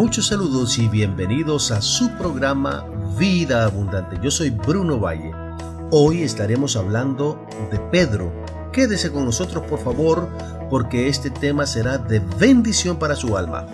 Muchos saludos y bienvenidos a su programa Vida Abundante. Yo soy Bruno Valle. Hoy estaremos hablando de Pedro. Quédese con nosotros, por favor, porque este tema será de bendición para su alma.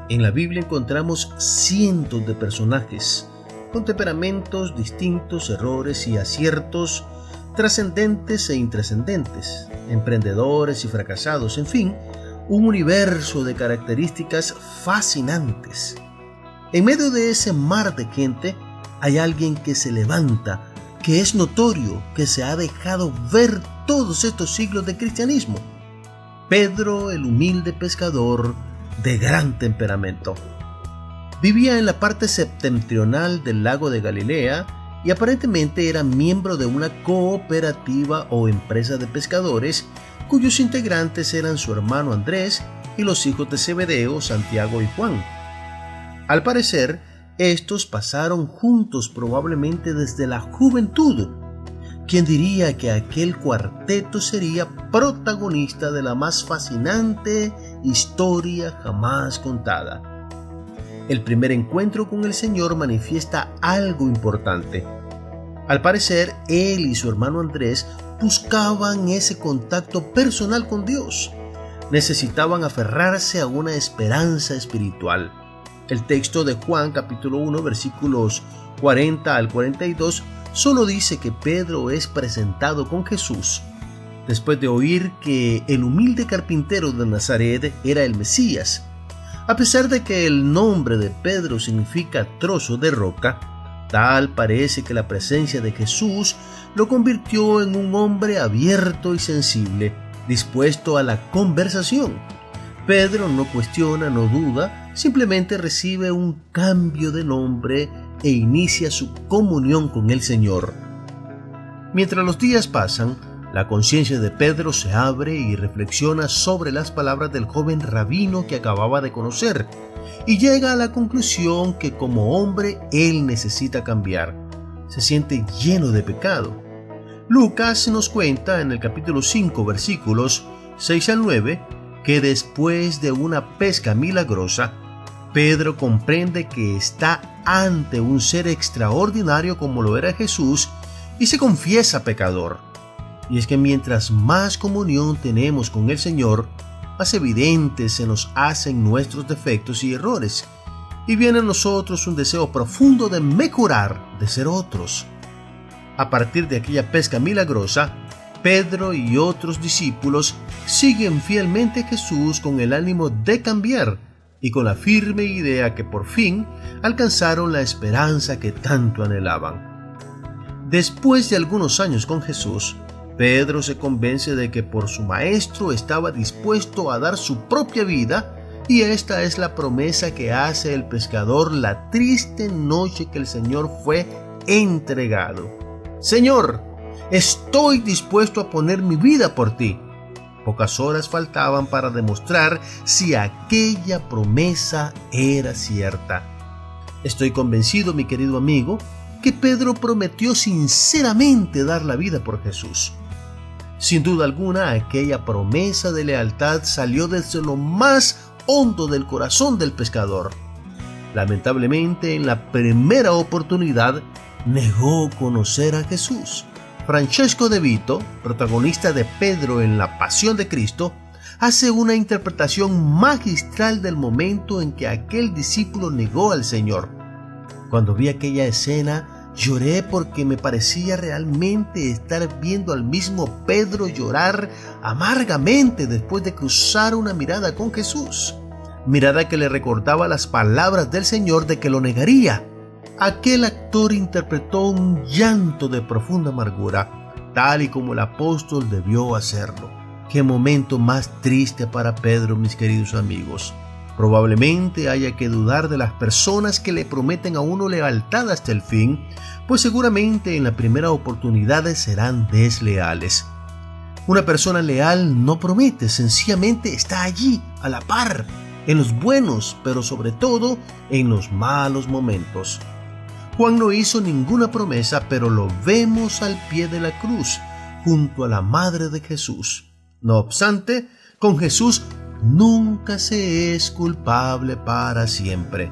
En la Biblia encontramos cientos de personajes con temperamentos distintos, errores y aciertos, trascendentes e intrascendentes, emprendedores y fracasados, en fin, un universo de características fascinantes. En medio de ese mar de gente hay alguien que se levanta, que es notorio, que se ha dejado ver todos estos siglos de cristianismo. Pedro, el humilde pescador, de gran temperamento. Vivía en la parte septentrional del lago de Galilea y aparentemente era miembro de una cooperativa o empresa de pescadores cuyos integrantes eran su hermano Andrés y los hijos de Zebedeo, Santiago y Juan. Al parecer, estos pasaron juntos probablemente desde la juventud. ¿Quién diría que aquel cuarteto sería protagonista de la más fascinante historia jamás contada? El primer encuentro con el Señor manifiesta algo importante. Al parecer, él y su hermano Andrés buscaban ese contacto personal con Dios. Necesitaban aferrarse a una esperanza espiritual. El texto de Juan capítulo 1 versículos 40 al 42 solo dice que Pedro es presentado con Jesús después de oír que el humilde carpintero de Nazaret era el Mesías. A pesar de que el nombre de Pedro significa trozo de roca, tal parece que la presencia de Jesús lo convirtió en un hombre abierto y sensible, dispuesto a la conversación. Pedro no cuestiona, no duda, simplemente recibe un cambio de nombre e inicia su comunión con el Señor. Mientras los días pasan, la conciencia de Pedro se abre y reflexiona sobre las palabras del joven rabino que acababa de conocer y llega a la conclusión que como hombre él necesita cambiar. Se siente lleno de pecado. Lucas nos cuenta en el capítulo 5 versículos 6 al 9 que después de una pesca milagrosa, Pedro comprende que está ante un ser extraordinario como lo era Jesús y se confiesa pecador. Y es que mientras más comunión tenemos con el Señor, más evidentes se nos hacen nuestros defectos y errores, y viene a nosotros un deseo profundo de mejorar, de ser otros. A partir de aquella pesca milagrosa, Pedro y otros discípulos siguen fielmente a Jesús con el ánimo de cambiar y con la firme idea que por fin alcanzaron la esperanza que tanto anhelaban. Después de algunos años con Jesús, Pedro se convence de que por su maestro estaba dispuesto a dar su propia vida, y esta es la promesa que hace el pescador la triste noche que el Señor fue entregado. Señor, estoy dispuesto a poner mi vida por ti. Pocas horas faltaban para demostrar si aquella promesa era cierta. Estoy convencido, mi querido amigo, que Pedro prometió sinceramente dar la vida por Jesús. Sin duda alguna, aquella promesa de lealtad salió desde lo más hondo del corazón del pescador. Lamentablemente, en la primera oportunidad, negó conocer a Jesús. Francesco de Vito, protagonista de Pedro en La Pasión de Cristo, hace una interpretación magistral del momento en que aquel discípulo negó al Señor. Cuando vi aquella escena, lloré porque me parecía realmente estar viendo al mismo Pedro llorar amargamente después de cruzar una mirada con Jesús. Mirada que le recordaba las palabras del Señor de que lo negaría. Aquel actor interpretó un llanto de profunda amargura, tal y como el apóstol debió hacerlo. Qué momento más triste para Pedro, mis queridos amigos. Probablemente haya que dudar de las personas que le prometen a uno lealtad hasta el fin, pues seguramente en la primera oportunidad serán desleales. Una persona leal no promete, sencillamente está allí, a la par, en los buenos, pero sobre todo en los malos momentos. Juan no hizo ninguna promesa, pero lo vemos al pie de la cruz, junto a la madre de Jesús. No obstante, con Jesús nunca se es culpable para siempre.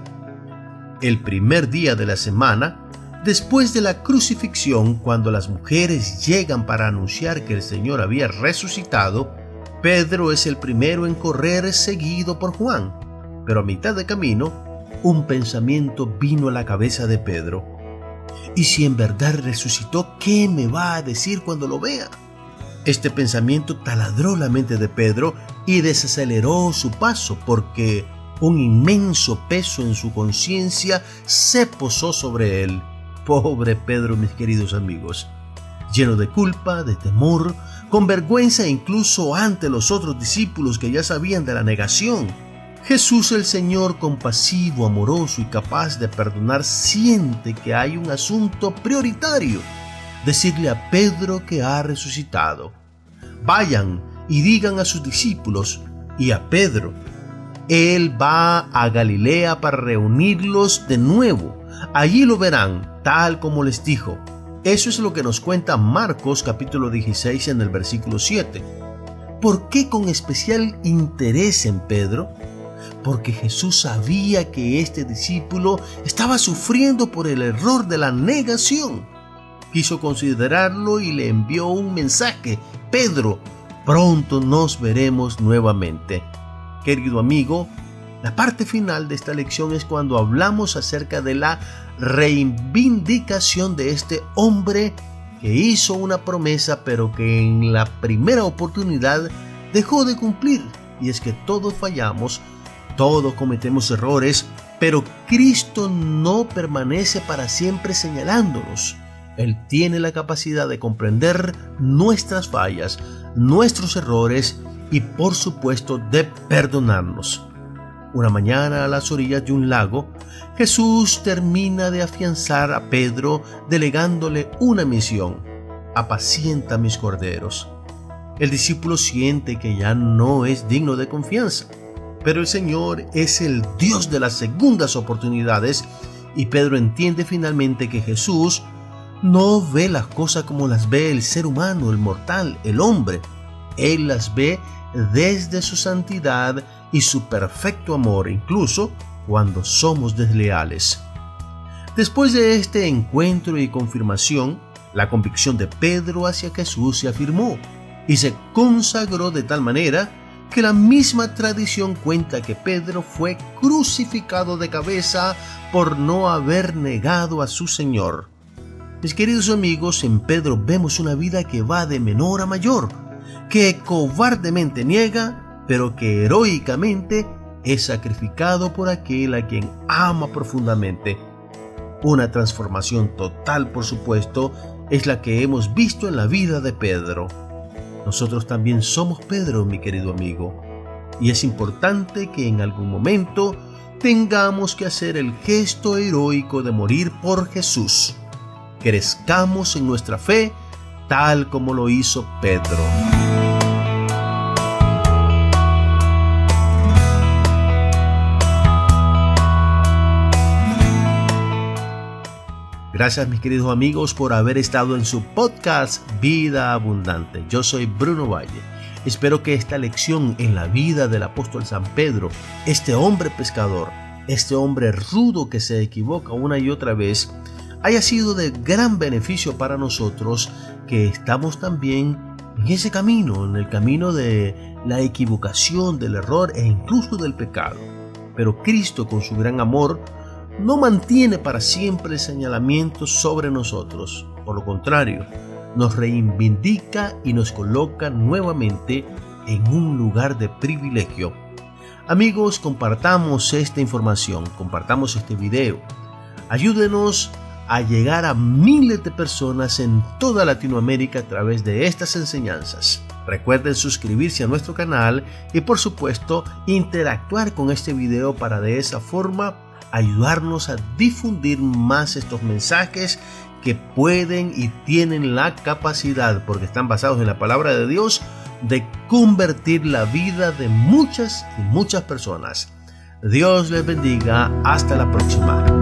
El primer día de la semana, después de la crucifixión, cuando las mujeres llegan para anunciar que el Señor había resucitado, Pedro es el primero en correr seguido por Juan. Pero a mitad de camino, un pensamiento vino a la cabeza de Pedro. ¿Y si en verdad resucitó, qué me va a decir cuando lo vea? Este pensamiento taladró la mente de Pedro y desaceleró su paso, porque un inmenso peso en su conciencia se posó sobre él. Pobre Pedro, mis queridos amigos. Lleno de culpa, de temor, con vergüenza incluso ante los otros discípulos que ya sabían de la negación, Jesús, el Señor compasivo, amoroso y capaz de perdonar, siente que hay un asunto prioritario: decirle a Pedro que ha resucitado. Vayan y digan a sus discípulos y a Pedro. Él va a Galilea para reunirlos de nuevo. Allí lo verán, tal como les dijo. Eso es lo que nos cuenta Marcos capítulo 16 en el versículo 7. ¿Por qué con especial interés en Pedro? Porque Jesús sabía que este discípulo estaba sufriendo por el error de la negación. Quiso considerarlo y le envió un mensaje: Pedro, pronto nos veremos nuevamente. Querido amigo, la parte final de esta lección es cuando hablamos acerca de la reivindicación de este hombre que hizo una promesa, pero que en la primera oportunidad dejó de cumplir. Y es que todos fallamos, todos cometemos errores, pero Cristo no permanece para siempre señalándonos. Él tiene la capacidad de comprender nuestras fallas, nuestros errores y, por supuesto, de perdonarnos. Una mañana, a las orillas de un lago, Jesús termina de afianzar a Pedro delegándole una misión: apacienta mis corderos. El discípulo siente que ya no es digno de confianza, pero el Señor es el Dios de las segundas oportunidades y Pedro entiende finalmente que Jesús no ve las cosas como las ve el ser humano, el mortal, el hombre. Él las ve desde su santidad y su perfecto amor, incluso cuando somos desleales. Después de este encuentro y confirmación, la convicción de Pedro hacia Jesús se afirmó y se consagró de tal manera que la misma tradición cuenta que Pedro fue crucificado de cabeza por no haber negado a su Señor. Mis queridos amigos, en Pedro vemos una vida que va de menor a mayor, que cobardemente niega, pero que heroicamente es sacrificado por aquel a quien ama profundamente. Una transformación total, por supuesto, es la que hemos visto en la vida de Pedro. Nosotros también somos Pedro, mi querido amigo, y es importante que en algún momento tengamos que hacer el gesto heroico de morir por Jesús. Crezcamos en nuestra fe, tal como lo hizo Pedro. Gracias, mis queridos amigos, por haber estado en su podcast Vida Abundante. Yo soy Bruno Valle. Espero que esta lección en la vida del apóstol San Pedro, este hombre pescador, este hombre rudo que se equivoca una y otra vez, haya sido de gran beneficio para nosotros que estamos también en ese camino, en el camino de la equivocación, del error e incluso del pecado. Pero Cristo, con su gran amor, no mantiene para siempre el señalamiento sobre nosotros. Por lo contrario, nos reivindica y nos coloca nuevamente en un lugar de privilegio. Amigos, compartamos esta información, compartamos este video. Ayúdenos a llegar a miles de personas en toda Latinoamérica a través de estas enseñanzas. Recuerden suscribirse a nuestro canal y, por supuesto, interactuar con este video para de esa forma ayudarnos a difundir más estos mensajes que pueden y tienen la capacidad, porque están basados en la palabra de Dios, de convertir la vida de muchas y muchas personas. Dios les bendiga. Hasta la próxima.